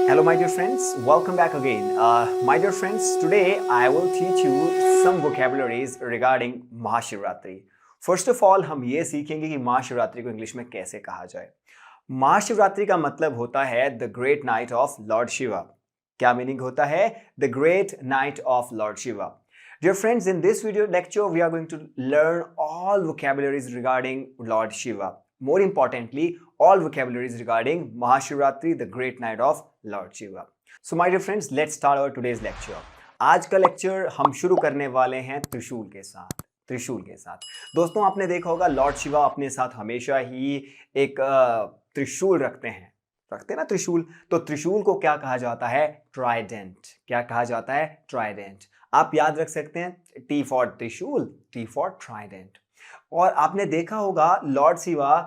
Hello, my dear friends. Welcome back again. My dear friends, today I will teach you some vocabularies regarding Mahashivratri. First of all, हम ये सीखेंगे कि महाशिवरात्रि को English में कैसे कहा जाए. महाशिवरात्रि का मतलब होता है the great night of Lord Shiva. क्या मीनिंग होता है? The great night of Lord Shiva. Dear friends, in this video lecture, we are going to learn all vocabularies regarding Lord Shiva. More importantly, all vocabularies regarding Mahashivratri, the great night of Lord Shiva. So my dear friends, let's start our today's lecture. आज का lecture हम शुरू करने वाले हैं त्रिशूल के साथ. त्रिशूल के साथ दोस्तों, आपने देखा होगा लॉर्ड शिवा अपने साथ हमेशा ही एक त्रिशूल रखते ना त्रिशूल. तो त्रिशूल को क्या कहा जाता है? ट्राइडेंट. क्या कहा जाता है? ट्राइडेंट. आप याद रख सकते हैं, टी फॉर त्रिशूल, टी फॉर ट्राइडेंट. और आपने देखा होगा लॉर्ड शिवा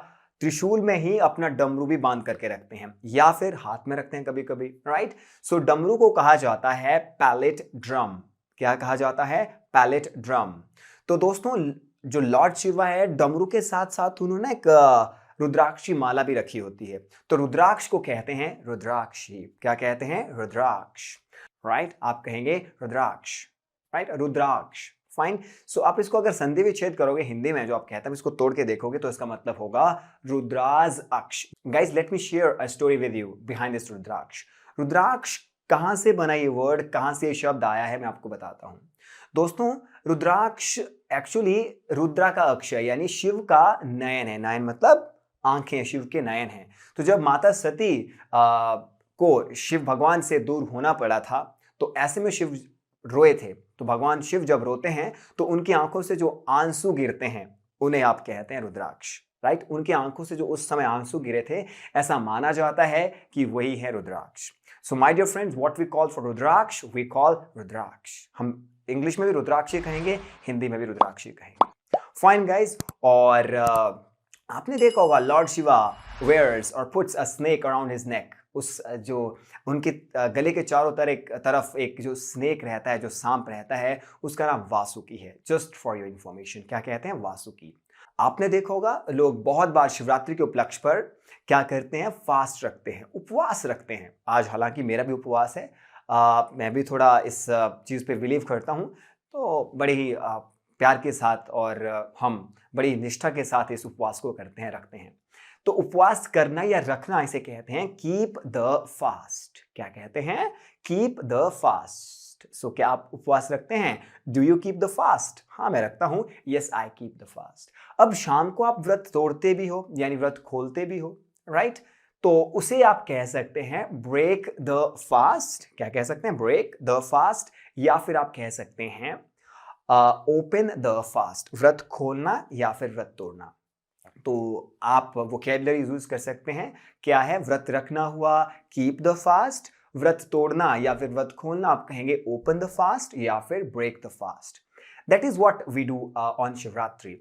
त्रिशूल में ही अपना डमरू भी बांध करके रखते हैं या फिर हाथ में रखते हैं कभी कभी, राइट. सो डमरू को कहा जाता है पैलेट ड्रम. क्या कहा जाता है? Pallet drum. तो दोस्तों, जो लॉर्ड शिवा है, डमरू के साथ साथ उन्होंने एक रुद्राक्षी माला भी रखी होती है. तो रुद्राक्ष को कहते हैं रुद्राक्षी. क्या कहते हैं? रुद्राक्ष, राइट. आप कहेंगे रुद्राक्ष, राइट. रुद्राक्ष, फाइन. सो आप इसको अगर संधि विच्छेद करोगे हिंदी में, जो आप कहते हैं, इसको तोड़ के देखोगे तो इसका मतलब होगा rudraksha. Guys, let me share a story with you behind this rudraksha. Rudraksha कहां से बना ये वर्ड, कहां से ये शब्द आया है, मैं आपको बताता हूं. दोस्तों, रुद्राक्ष एक्चुअली रुद्रा का अक्ष है, यानी शिव का नयन है. नयन मतलब आंखें, शिव के नयन है. तो जब माता सती को शिव भगवान से दूर होना पड़ा था, तो ऐसे में शिव रोए थे. तो भगवान शिव जब रोते हैं तो उनकी आंखों से जो आंसू गिरते हैं उन्हें आप कहते हैं रुद्राक्ष, राइट. उनकी आंखों से जो उस समय आंसू गिरे थे, ऐसा माना जाता है कि वही है rudraksha. So my dear friends, what we call for rudraksha, we call rudraksha. हम इंग्लिश में भी रुद्राक्षी कहेंगे, हिंदी में भी रुद्राक्षी कहेंगे. Fine guys. और आपने देखा होगा Lord Shiva wears or puts a snake around his neck. उस जो उनके गले के चारों तरफ एक जो स्नेक रहता है, जो सांप रहता है, उसका नाम वासुकी है. जस्ट फॉर योर इंफॉर्मेशन, क्या कहते हैं? वासुकी. आपने देखा होगा लोग बहुत बार शिवरात्रि के उपलक्ष्य पर क्या करते हैं? फास्ट रखते हैं, उपवास रखते हैं. आज हालांकि मेरा भी उपवास है, मैं भी थोड़ा इस चीज़ पे बिलीव करता हूँ. तो बड़े ही प्यार के साथ और हम बड़ी निष्ठा के साथ इस उपवास को करते हैं, रखते हैं. तो उपवास करना या रखना इसे कहते हैं कीप द फास्ट. क्या कहते हैं? Keep the fast. सो क्या आप उपवास रखते हैं? Do you keep the fast? हाँ, मैं रखता हूं. Yes, I keep the fast. अब शाम को आप व्रत तोड़ते भी हो, यानी व्रत खोलते भी हो, राइट. तो उसे आप कह सकते हैं ब्रेक द फास्ट. क्या कह सकते हैं? Break the fast. या फिर आप कह सकते हैं ओपन द फास्ट. व्रत खोलना या फिर व्रत तोड़ना. तो आप वोकैबुलरी यूज कर सकते हैं. क्या है? व्रत रखना हुआ कीप द फास्ट, व्रत तोड़ना या फिर व्रत खोलना आप कहेंगे ओपन द फास्ट या फिर break the fast. That is what we do on Shivratri.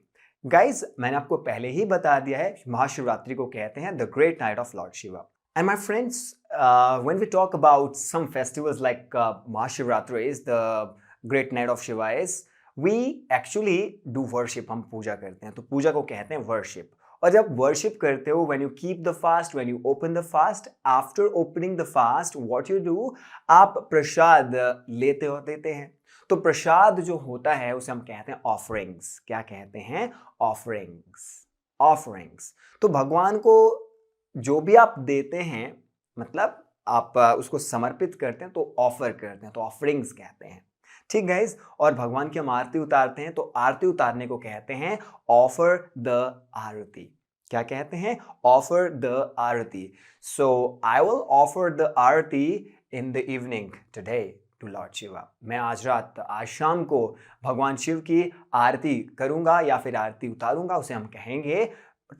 Guys, मैंने आपको पहले ही बता दिया है, महाशिवरात्रि को कहते हैं the great night of Lord Shiva. And my friends, when we talk about some festivals like Mahashivratri is the great night of Shiva is We actually do worship. हम पूजा करते हैं, तो पूजा को कहते हैं worship. और जब worship करते हो, when you keep the fast, when you open the fast, after opening the fast, what you do, आप प्रसाद देते हैं. तो प्रसाद जो होता है उसे हम कहते हैं offerings. क्या कहते हैं? offerings. offerings. तो भगवान को जो भी आप देते हैं, मतलब आप उसको समर्पित करते हैं, तो ऑफर करते हैं, तो offerings कहते हैं. ठीक गाइज. और भगवान की हम आरती उतारते हैं, तो आरती उतारने को कहते हैं ऑफर द आरती. क्या कहते हैं? Offer the aarti. So I will offer the aarti in the evening today to Lord Shiva. मैं आज रात, आज शाम को भगवान शिव की आरती करूंगा या फिर आरती उतारूंगा. उसे हम कहेंगे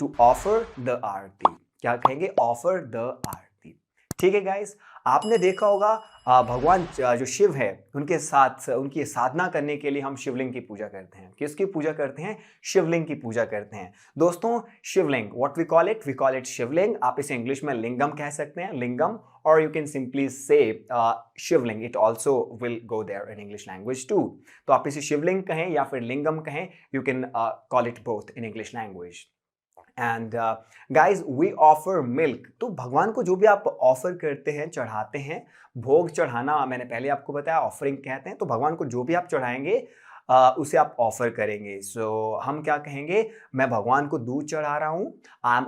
टू ऑफर द आरती. क्या कहेंगे? ऑफर द आरती. ठीक है गाइज. आपने देखा होगा भगवान जो शिव है, उनके साथ उनकी साधना करने के लिए हम शिवलिंग की पूजा करते हैं. किसकी पूजा करते हैं? शिवलिंग की पूजा करते हैं. दोस्तों, Shivling, what we call it? We call it Shivling. आप इसे इंग्लिश में लिंगम कह सकते हैं, लिंगम, और you can simply say Shivling. It also will go there in English language too. तो आप इसे शिवलिंग कहें या फिर लिंगम कहें, you can call it both in English language. And guys we offer milk. तो भगवान को जो भी आप ऑफर करते हैं, चढ़ाते हैं, भोग चढ़ाना मैंने पहले आपको बताया ऑफरिंग कहते हैं। तो भगवान को जो भी आप चढ़ाएंगे उसे आप ऑफर करेंगे। सो हम क्या कहेंगे, मैं भगवान को दूध चढ़ा रहा हूं, I am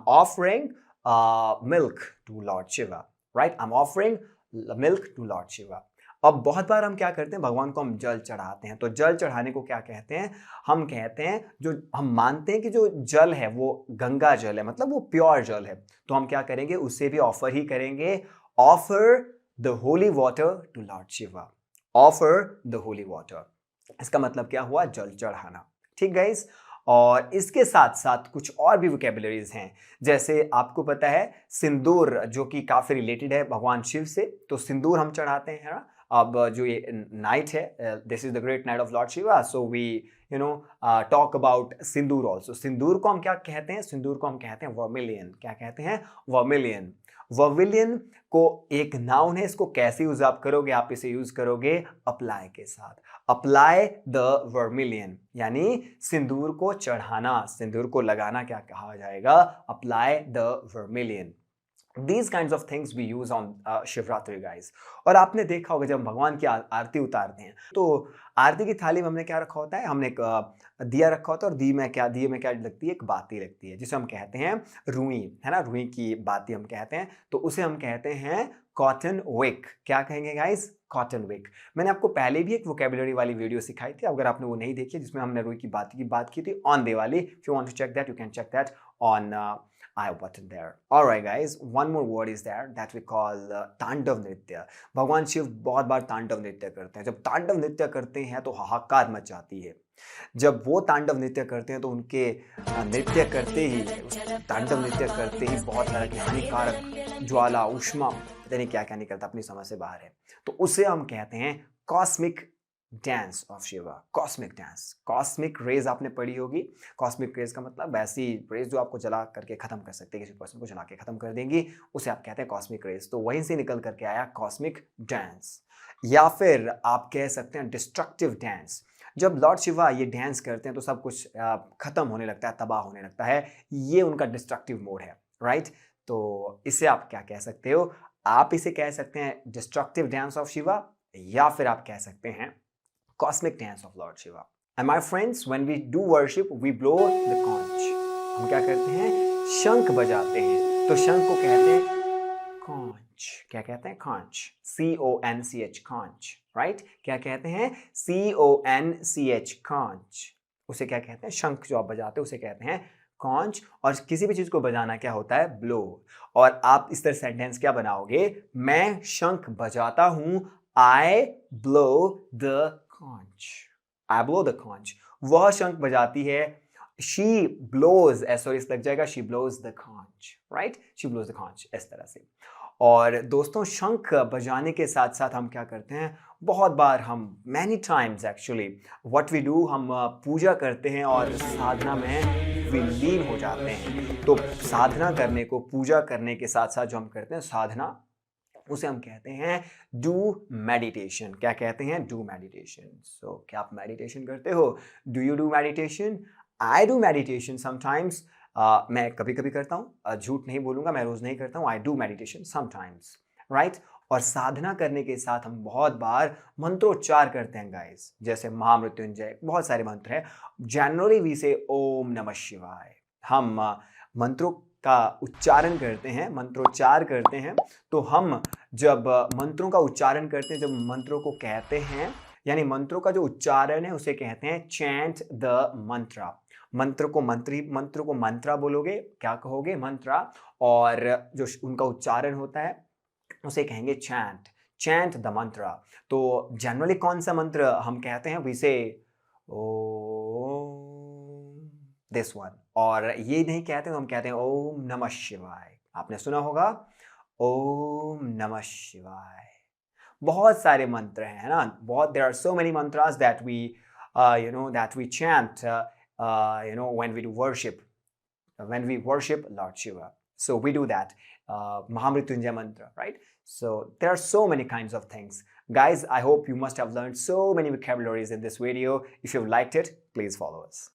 offering milk to Lord Shiva, right, I am offering milk to Lord Shiva. अब बहुत बार हम क्या करते हैं, भगवान को हम जल चढ़ाते हैं। तो जल चढ़ाने को क्या कहते हैं, हम कहते हैं, जो हम मानते हैं कि जो जल है वो गंगा जल है, मतलब वो प्योर जल है, तो हम क्या करेंगे, उससे भी ऑफर ही करेंगे, offer the holy water to Lord Shiva, offer the holy water. इसका मतलब क्या हुआ, जल चढ़ाना। ठीक गाइस, और इसके साथ साथ कुछ और भी वोकेबुलरीज हैं, जैसे आपको पता है सिंदूर, जो कि काफी रिलेटेड है भगवान शिव से, तो सिंदूर हम चढ़ाते हैं ना। अब जो ये नाइट है, this is the great night of Lord Shiva, so we talk about sindoor also. Sindoor को हम क्या कहते हैं, सिंदूर को हम कहते हैं वर्मिलियन। क्या कहते हैं, वर्मिलियन। वर्मिलियन को एक नाउन है, इसको कैसे यूज आप करोगे, आप इसे यूज करोगे अप्लाई के साथ, अप्लाई द वर्मिलियन, यानी सिंदूर को चढ़ाना, सिंदूर को लगाना क्या कहा जाएगा, apply the vermilion. These kinds of things we use on Shivratri guys। और आपने देखा होगा जब भगवान की आरती उतारते हैं, तो आरती की थाली में हमने क्या रखा होता है, हमने एक दिया रखा होता है, और दिए में क्या लगती है, एक बाती लगती है, जिसे हम कहते हैं रुई, है ना, रुई की बाती हम कहते हैं। तो उसे हम कहते हैं कॉटन विक। क्या कहेंगे गाइस, कॉटन विक। मैंने आपको पहले भी एक वोकेबुलरी वाली वीडियो सिखाई थी, अगर आपने वो नहीं देखी, जिसमें हमने रुई की बाती की बात की थी, on Diwali. If you want to check that, you can check that on I button there. Alright guys, one more word is there that we call तांडव नृत्य। भगवान शिव बहुत बार तांडव नृत्य करते हैं। जब तांडव नृत्य करते हैं तो हाहाकार मच जाती है। जब वो तांडव नृत्य करते हैं तो उनके नृत्य करते ही, तांडव नृत्य करते ही बहुत तरह की हानिकारक ज्वाला, उष्मा, पता नहीं क्या क्या निकलता, अपनी समझ से बाहर है। तो उसे हम कहते हैं cosmic dance of Shiva, cosmic dance. Cosmic rays आपने पढ़ी होगी। कॉस्मिक रेज का मतलब ऐसी रेज जो आपको जला करके खत्म कर सकते हैं, किसी पर्सन को जला के खत्म कर देंगी, उसे आप कहते हैं कॉस्मिक रेज। तो वहीं से निकल करके आया कॉस्मिक डांस, या फिर आप कह सकते हैं डिस्ट्रक्टिव डांस। जब लॉर्ड शिवा ये डांस करते हैं तो सब कुछ खत्म होने लगता है, तबाह होने लगता है, ये उनका डिस्ट्रक्टिव मोड है, राइट। तो इसे आप क्या कह सकते हो, आप इसे कह सकते हैं डिस्ट्रक्टिव डांस ऑफ शिवा, या फिर आप कह सकते हैं cosmic dance of Lord Shiva. And my friends, when we do worship, we blow the conch. हम क्या करते हैं, शंख बजाते हैं। तो शंख को कहते हैं conch। क्या कहते हैं, conch, C-O-N-C-H, conch, right? क्या कहते हैं, C-O-N-C-H, conch। उसे क्या कहते हैं, शंख जो आप बजाते हैं उसे कहते हैं conch। और किसी भी चीज को बजाना क्या होता है, blow। और आप इस तरह सेंटेंस क्या बनाओगे, मैं शंख बजाता हूं, I blow the conch, I blow the conch। वह शंख बजाती है, she blows, एस लग जाएगा, she blows the conch, right, she blows the conch, इस तरह से। और दोस्तों शंख बजाने के साथ साथ हम क्या करते हैं, बहुत बार हम many times actually what we do, हम पूजा करते हैं और साधना में विलीन हो जाते हैं। तो साधना करने को, पूजा करने के साथ साथ जो हम करते हैं साधना, उसे हम कहते हैं डू मेडिटेशन। क्या कहते हैं, डू मेडिटेशन। सो क्या आप मेडिटेशन करते हो, do you do meditation, I do meditation sometimes. मैं कभी कभी करता हूँ, झूठ नहीं बोलूंगा, मैं रोज नहीं करता हूँ, I do meditation sometimes, right. और साधना करने के साथ हम बहुत बार मंत्रोच्चार करते हैं गाइस, जैसे महामृत्युंजय, बहुत सारे मंत्र हैं। जनरली वी से ओम नमः शिवाय। हम मंत्रों का उच्चारण करते हैं, मंत्रोच्चार करते हैं। तो हम जब मंत्रों का उच्चारण करते हैं, जब मंत्रों को कहते हैं, यानी मंत्रों का जो उच्चारण है उसे कहते हैं चैंट द मंत्रा। मंत्र को मंत्रा बोलोगे, क्या कहोगे, मंत्रा। और जो उनका उच्चारण होता है उसे कहेंगे चैंट, चैंट द मंत्रा। तो जनरली कौन सा मंत्र हम कहते हैं, विसे ओ दिस वन। और ये नहीं कहते, हम कहते हैं ओम नमः शिवाय। आपने सुना होगा ओम नमः शिवाय। बहुत सारे मंत्र हैं, है ना, बहुत, there are so many mantras that we that we chant when we worship Lord Shiva. So we do that Mahamrityunjay mantra, right? So there are so many kinds of things. Guys, I hope you must have learned so many vocabularies in this video. If you've liked it, please follow us.